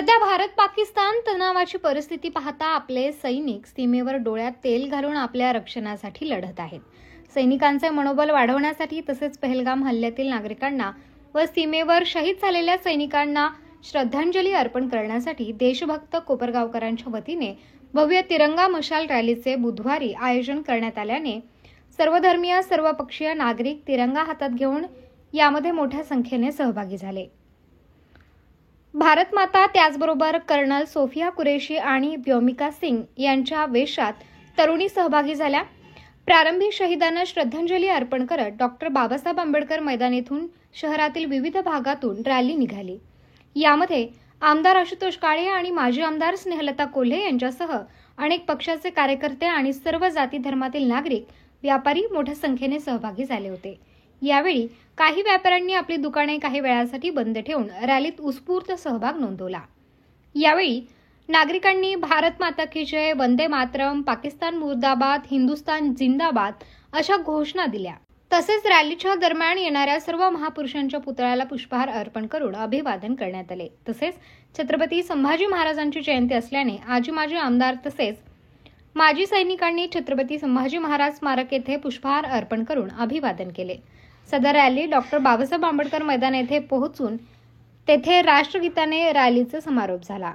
सध्या भारत-पाकिस्तान तणावाची परिस्थिती पाहता आपले सैनिक सीमेवर डोळ्यात तेल घालून आपल्या रक्षणासाठी लढत आहेत. सैनिकांचे मनोबल वाढवण्यासाठी तसेच पहलगाम हल्ल्यातील नागरिकांना व सीमेवर शहीद झालेल्या सैनिकांना श्रद्धांजली अर्पण करण्यासाठी देशभक्त कोपरगावकरांच्या वतीने भव्य तिरंगा मशाल रॅलीचे बुधवारी आयोजन करण्यात आल्याने सर्वधर्मीय सर्वपक्षीय नागरिक तिरंगा हातात घेऊन यामध्ये मोठ्या संख्येने सहभागी झाले. भारत माता त्याचबरोबर कर्नल सोफिया कुरेशी आणि व्योमिका सिंग यांच्या वेशात तरुणी सहभागी झाल्या. प्रारंभी शहीदांना श्रद्धांजली अर्पण करत डॉक्टर बाबासाहेब आंबेडकर मैदान येथून शहरातील विविध भागातून रॅली निघाली. यामध्ये आमदार आशुतोष काळे आणि माजी आमदार स्नेहलता कोल्हे यांच्यासह अनेक पक्षाचे कार्यकर्ते आणि सर्व जाती धर्मातील नागरिक व्यापारी मोठ्या संख्येने सहभागी झाले होते. यावेळी काही व्यापाऱ्यांनी आपली दुकाने काही वेळासाठी बंद ठेवून रॅलीत उत्स्फूर्त सहभाग नोंदवला. यावेळी नागरिकांनी भारत माता की जय, वंदे मातरम, पाकिस्तान मुर्दाबाद, हिंदुस्तान जिंदाबाद अशा घोषणा दिल्या. तसेच रॅलीच्या दरम्यान येणाऱ्या सर्व महापुरुषांच्या पुतळ्याला पुष्पहार अर्पण करून अभिवादन करण्यात आले. तसेच छत्रपती संभाजी महाराजांची जयंती असल्याने आजी माजी आमदार तसेच माजी सैनिकांनी छत्रपती संभाजी महाराज स्मारक येथे पुष्पहार अर्पण करून अभिवादन केले. सदर रॅली डॉक्टर बाबासाहेब आंबेडकर मैदान येथे पोहोचून तेथे राष्ट्रगीताने रॅलीचा समारोप झाला.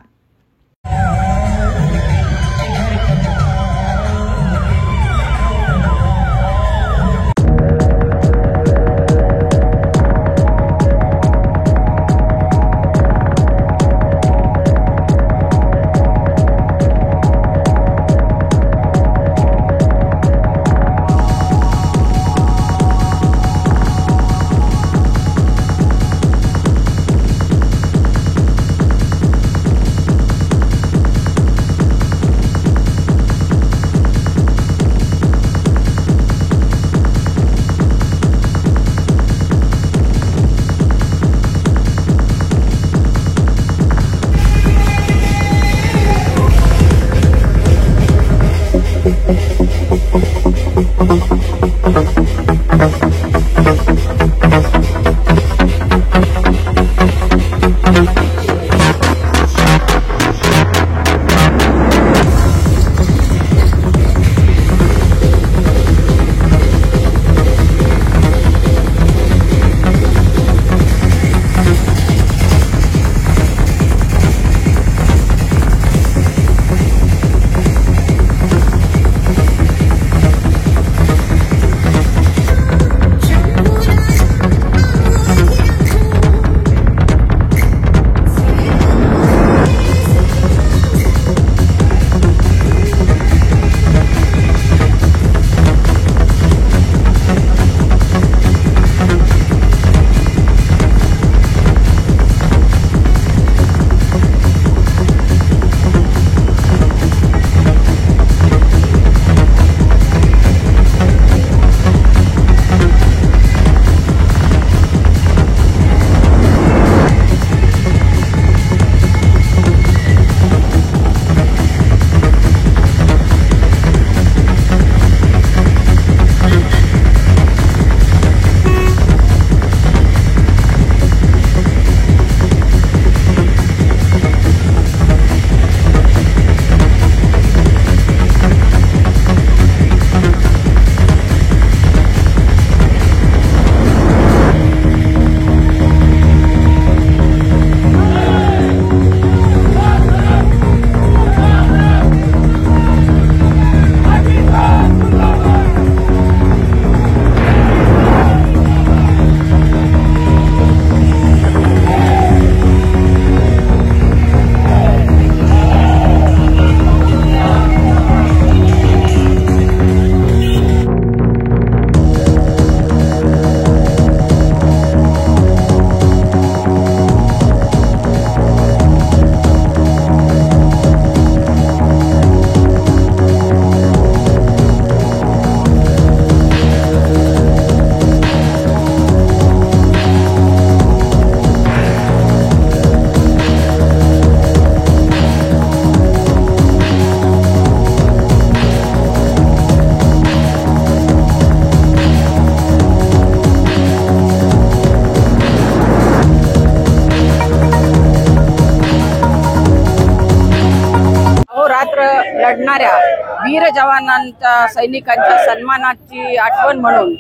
लढणाऱ्या वीर जवानांच्या सैनिकांच्या सन्मानाची आठवण म्हणून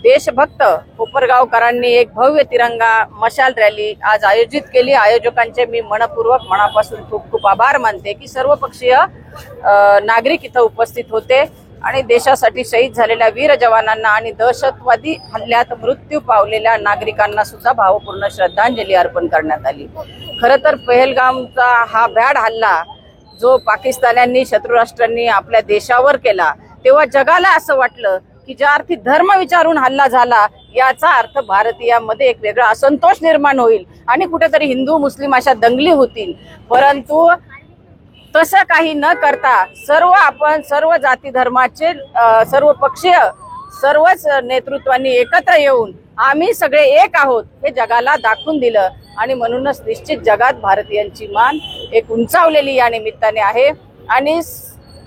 देशभक्त कोपरगावकरांनी एक भव्य तिरंगा मशाल रॅली आज आयोजित केली। आयोजकांचे मी मनपूर्वक मनापासून खूप खूप आभार मानते की सर्वपक्षीय नागरिक इथं उपस्थित होते आणि देशासाठी शहीद झालेल्या वीर जवानांना आणि दहशतवादी हल्ल्यात मृत्यू पावलेल्या नागरिकांना सुद्धा भावपूर्ण श्रद्धांजली अर्पण करण्यात आली। खरं तर पहलगामचा हा भ्याड हल्ला जो पाकिस्तान्यांनी शत्रू राष्ट्रांनी आपल्या देशावर केला तेव्हा जगाला असं वाटलं की ज्या अर्थी धर्म विचारून हल्ला झाला याचा अर्थ भारतीयांमध्ये एक वेगळा असंतोष निर्माण होईल आणि कुठेतरी हिंदू मुस्लिम अशा दंगली होतील, परंतु तसं काही न करता आपण सर्व जाती धर्माचे सर्व पक्षीय सर्वच नेतृत्वांनी एकत्र येऊन आम्ही सगळे एक आहोत हे जगाला दाखवून दिलं आणि म्हणूनच निश्चित जगात भारतीयांची मान एक उंचावलेली या निमित्ताने आहे आणि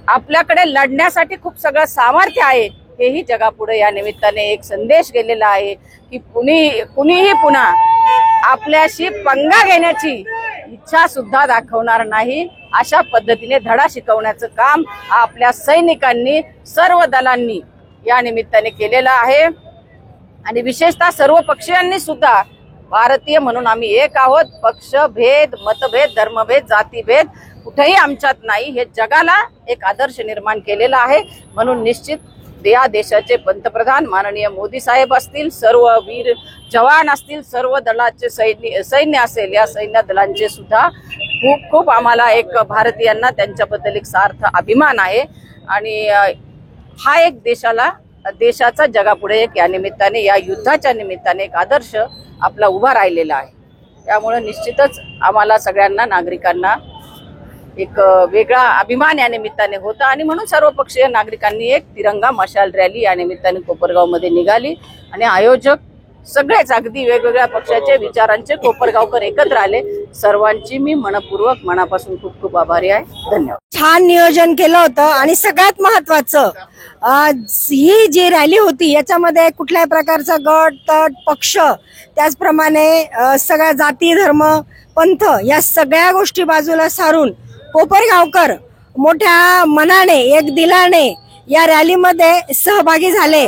आपल्याकडे लढण्यासाठी खूप सगळं सामर्थ्य आहे हेही जगापुढे या निमित्ताने एक संदेश गेलेला आहे की कुणीही पुन्हा आपल्याशी पंगा घेण्याची इच्छा सुद्धा दाखवणार नाही। अशा पद्धतीने धडा शिकवण्याचं काम आपल्या सैनिकांनी सर्व दलांनी या निमित्ताने केलेलं आहे आणि विशेषतः सर्व पक्षीयांनी सुद्धा भारतीय म्हणून आम्ही एक आहोत। पक्ष भेद, मतभेद, धर्मभेद, जातीभेद कुठेही आमच्यात नाही हे जगाला एक आदर्श निर्माण केलेला आहे। म्हणून निश्चित या देशाचे पंतप्रधान माननीय मोदी साहेब असतील, सर्व वीर जवान असतील, सर्व दलाचे सैन्य असेल, या सैन्य दलांचे सुद्धा खूप खूप आम्हाला एक भारतीयांना त्यांच्याबद्दल एक सार्थ अभिमान आहे आणि हा एक देशाचा जगापुढे एक या निमित्ताने या युद्धाच्या निमित्ताने एक आदर्श आपला उभा राहिलेला आहे। त्यामुळे निश्चितच आम्हाला सगळ्यांना नागरिकांना एक वेगळा अभिमान या निमित्ताने होता आणि म्हणून सर्वपक्षीय नागरिकांनी एक तिरंगा मशाल रॅली या निमित्ताने कोपरगावमध्ये निघाली आणि आयोजक सगळेच अगदी वेगवेगळ्या पक्षाचे विचारांचे कोपरगावकर एकत्र आले। सर्वांची मी मनपूर्वक मनापासून खूप खूप आभारी आहे। धन्यवाद। छान नियोजन केलं होतं आणि सगळ्यात महत्वाचं ही जी रॅली होती याच्यामध्ये कुठल्याही प्रकारचा गट तट पक्ष त्याचप्रमाणे सगळ्या जाती धर्म पंथ या सगळ्या गोष्टी बाजूला सारून कोपरगावकर मोठ्या मनाने एक दिलाने या रॅलीमध्ये सहभागी झाले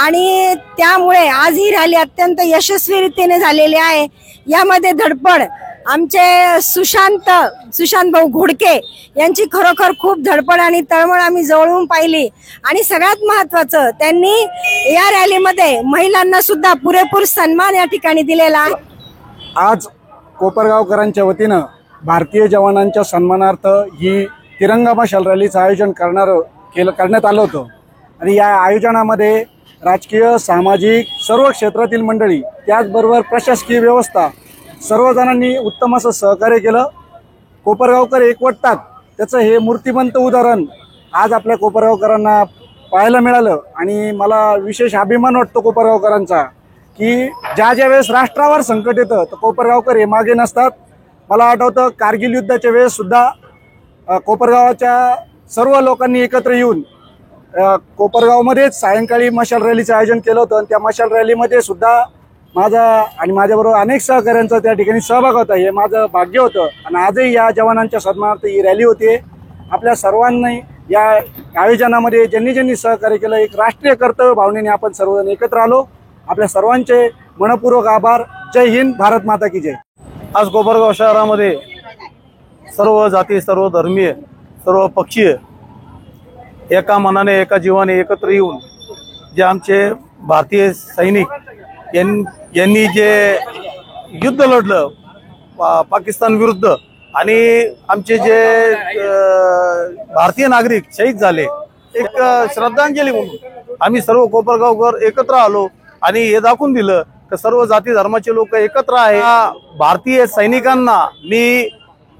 आणि त्यामुळे आज ही रॅली अत्यंत यशस्वी रीतीने झालेली आहे। यामध्ये धडपड आमचे सुशांत भाऊ घोडके यांची खरोखर खूप धडपड आणि तळमळ आम्ही जवळून पाहिली आणि सगळ्यात महत्वाचं त्यांनी या रॅलीमध्ये महिलांना सुद्धा पुरेपूर सन्मान या ठिकाणी दिलेला आहे। आज कोपरगावकरांच्या वतीनं भारतीय जवानांच्या सन्मानार्थ ही तिरंगा मशाल रॅलीचं आयोजन करण्यात आलं होतं आणि या आयोजनामध्ये राजकीय सामाजिक सर्व क्षेत्रातील मंडळी त्याचबरोबर प्रशासकीय व्यवस्था सर्वजणांनी उत्तम असं सहकार्य केलं। कोपरगावकर एकवटतात त्याचं हे मूर्तिमंत उदाहरण आज आपल्या कोपरगावकरांना पाहायला मिळालं आणि मला विशेष अभिमान वाटतो कोपरगावकरांचा की ज्या वेळेस राष्ट्रावर संकट येतं तर कोपरगावकर हे मागे नसतात। मला आठवतं कारगिल युद्धाच्या वेळेस सुद्धा कोपरगावाच्या सर्व लोकांनी एकत्र येऊन कोपरगावमध्येच सायंकाळी मशाल रॅलीचं आयोजन केलं होतं आणि त्या मशाल रॅलीमध्ये सुद्धा माझा आणि माझ्याबरोबर अनेक सहकाऱ्यांचा त्या ठिकाणी सहभाग होता। हे माझं भाग्य होतं आणि आजही या जवानांच्या सन्मानार्थ ही रॅली होती। आपल्या सर्वांनी या आयोजनामध्ये ज्यांनी सहकार्य केलं एक राष्ट्रीय कर्तव्य भावनेने आपण सर्वजण एकत्र आलो। आपल्या सर्वांचे मनपूर्वक आभार। जय हिंद, भारत माता की जय। आज कोपरगाव शहरामध्ये सर्व जाती सर्व धर्मीय सर्व पक्षीय एका मनाने एका जीवाने एकत्र येऊन जे आमचे भारतीय सैनिक यांनी जे युद्ध लढलं पाकिस्तान विरुद्ध आणि आमचे जे भारतीय नागरिक शहीद झाले एक श्रद्धांजली म्हणून आम्ही सर्व कोपरगावकर एकत्र आलो आणि हे दाखवून दिलं की सर्व जाती धर्माचे लोक एकत्र आहे। भारतीय सैनिकांना मी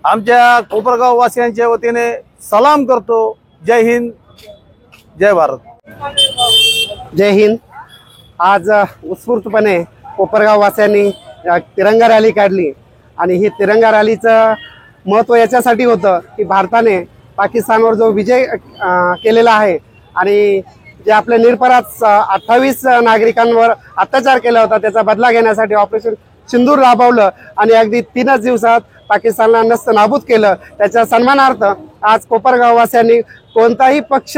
आमच्या कोपरगाव वासियांच्या वतीने सलाम करतो। जय हिंद, जय भारत। जय हिंद। आज उत्स्फूर्तपणे कोपरगाव वासियांनी तिरंगा रॅली काढली आणि ही तिरंगा रॅलीचं महत्त्व याच्यासाठी होतं की भारताने पाकिस्तानवर जो विजय केलेला आहे आणि जे आपले निरपराध 28 नागरिकांवर अत्याचार केला होता त्याचा बदला घेण्यासाठी ऑपरेशन सिंदूर राबवलं आणि अगदी 3च दिवसात पाकिस्तानला नष्ट नाबूद केलं। त्याच्या सन्मानार्थ आज कोपरगाववासियांनी कोणताही पक्ष,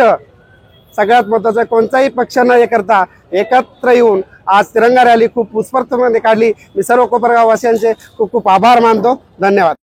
सगळ्यात महत्त्वाचं कोणताही पक्ष न हे करता एकत्र येऊन आज तिरंगा रॅली खूप उत्स्फूर्तपणे काढली. मी सर्व कोपरगाववासियांचे खूप खूप आभार मानतो. धन्यवाद.